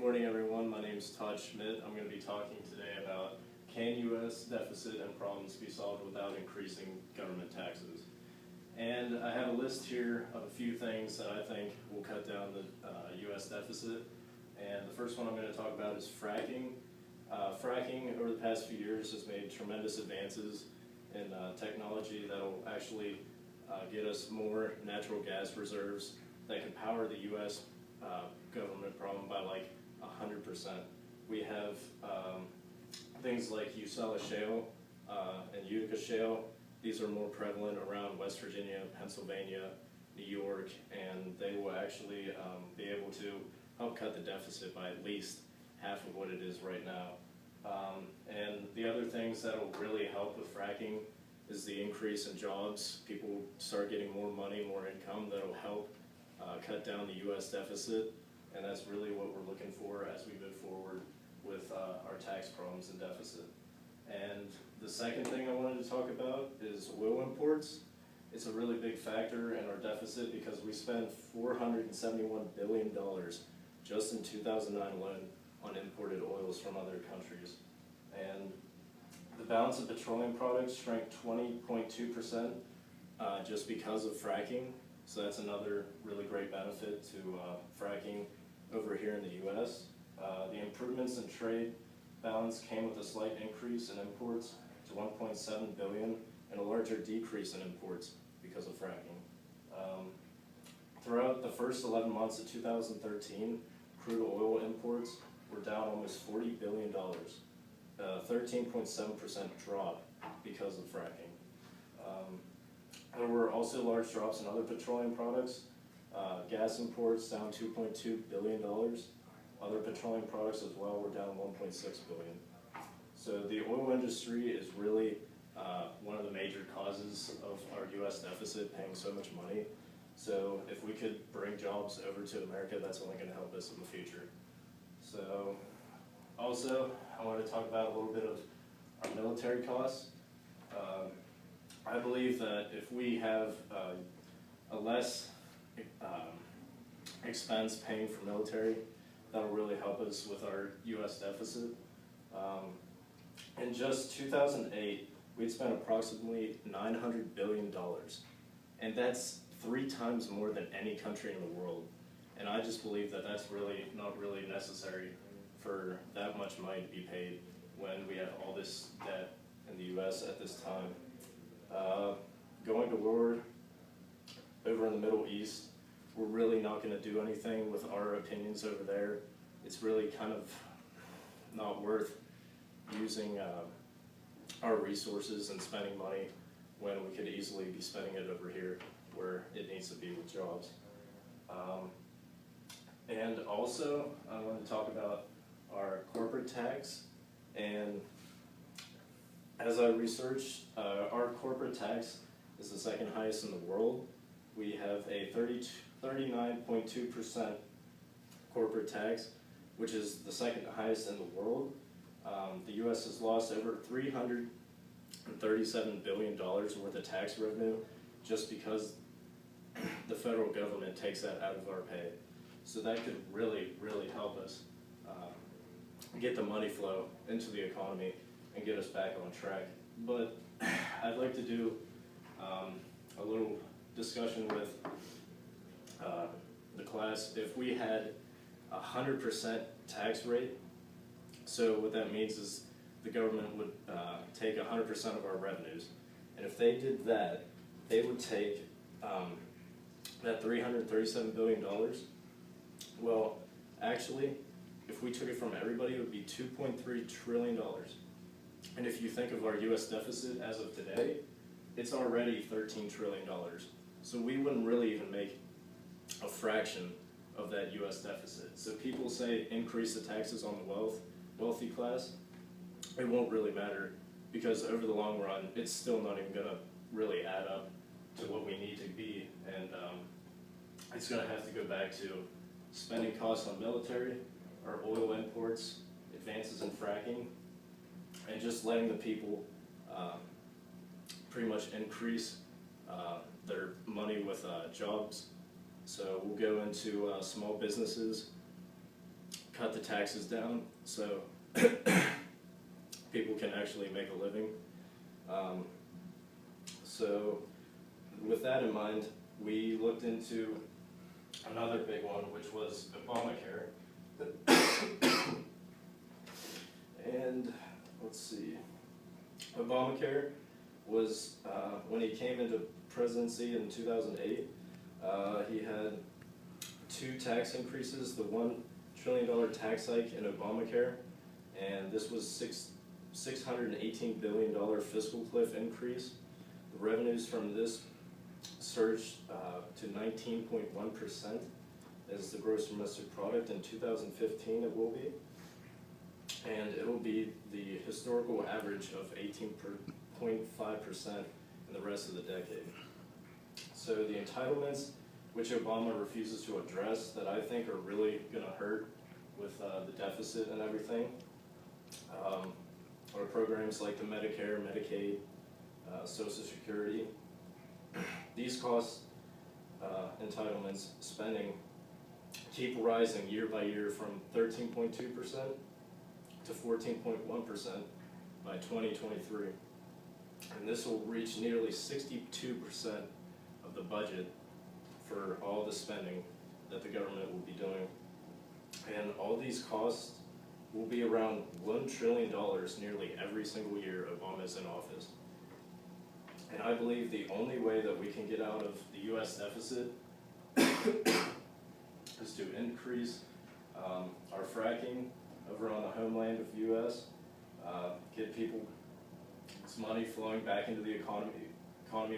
morning, everyone. My name is Todd Schmidt. I'm going to be talking today about can U.S. deficit and problems be solved without increasing government taxes? And I have a list here of a few things that I think will cut down the U.S. deficit. And the first one I'm going to talk about is fracking. Fracking over the past few years has made tremendous advances in technology that will actually get us more natural gas reserves that can power the U.S. Government problem by like 100%. We have things like Usella Shale and Utica Shale. These are more prevalent around West Virginia, Pennsylvania, New York, and they will actually be able to help cut the deficit by at least half of what it is right now. And the other things that will really help with fracking is the increase in jobs. People start getting more money, more income that will help cut down the U.S. deficit, and that's really what we're looking for as we move forward with our tax problems and deficit. And the second thing I wanted to talk about is oil imports. It's a really big factor in our deficit because we spent $471 billion just in 2009 alone on imported oils from other countries. And the balance of petroleum products shrank 20.2% just because of fracking. So that's another really great benefit to fracking over here in the U.S. The improvements in trade balance came with a slight increase in imports to 1.7 billion and a larger decrease in imports because of fracking. Throughout the first 11 months of 2013, crude oil imports were down almost $40 billion, 13.7% drop because of fracking. There were also large drops in other petroleum products. Gas imports down $2.2 billion. Other petroleum products as well were down $1.6 billion. So the oil industry is really one of the major causes of our U.S. deficit, paying so much money. So if we could bring jobs over to America, that's only going to help us in the future. So also, I want to talk about a little bit of our military costs. I believe that if we have a less expense paying for military, that'll really help us with our U.S. deficit. In just 2008, we'd spent approximately $900 billion, and that's 3 times more than any country in the world. And I just believe that that's really not really necessary for that much money to be paid when we have all this debt in the U.S. at this time. Going to war over in the Middle East, we're really not going to do anything with our opinions over there. It's really kind of not worth using our resources and spending money when we could easily be spending it over here where it needs to be with jobs. And also, I want to talk about our corporate tax. And as I researched, our corporate tax is the second highest in the world. We have a 39.2% corporate tax, which is the second highest in the world. The U.S. has lost over $337 billion worth of tax revenue just because the federal government takes that out of our pay. So that could really, really help us get the money flow into the economy and get us back on track. But I'd like to do a little discussion with the class. If we had 100% tax rate, so what that means is the government would take 100% of our revenues. And if they did that, they would take that $337 billion. Well, actually, if we took it from everybody, it would be $2.3 trillion. And if you think of our U.S. deficit as of today, it's already $13 trillion. So we wouldn't really even make a fraction of that U.S. deficit. So people say increase the taxes on the wealthy class. It won't really matter because over the long run, it's still not even going to really add up to what we need to be. And it's going to have to go back to spending costs on military, our oil imports, advances in fracking, and just letting the people pretty much increase their money with jobs. So we'll go into small businesses, cut the taxes down so people can actually make a living. So with that in mind, we looked into another big one, which was Obamacare. And let's see, Obamacare was, when he came into presidency in 2008, he had 2 tax increases, the $1 trillion tax hike in Obamacare, and this was $618 billion fiscal cliff increase. The revenues from this surged to 19.1% as the gross domestic product. In 2015 it will be, and it will be the historical average of 18.5% in the rest of the decade. So the entitlements, which Obama refuses to address, that I think are really going to hurt with the deficit and everything, are programs like the Medicare, Medicaid, Social Security. These costs, entitlements, spending, keep rising year by year from 13.2% to 14.1% by 2023. And this will reach nearly 62% of the budget for all the spending that the government will be doing. And all these costs will be around $1 trillion nearly every single year Obama is in office. And I believe the only way that we can get out of the U.S. deficit is to increase our fracking over on the homeland of the U.S., get people's money flowing back into the economy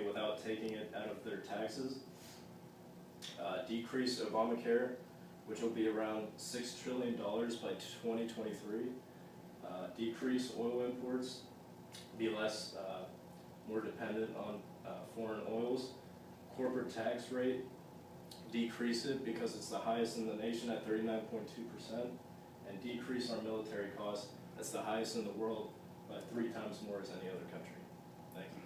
without taking it out of their taxes, decrease Obamacare, which will be around $6 trillion by 2023, decrease oil imports, be less, more dependent on foreign oils, corporate tax rate, decrease it because it's the highest in the nation at 39.2%, and decrease our military costs. That's the highest in the world by 3 times more as any other country. Thank you.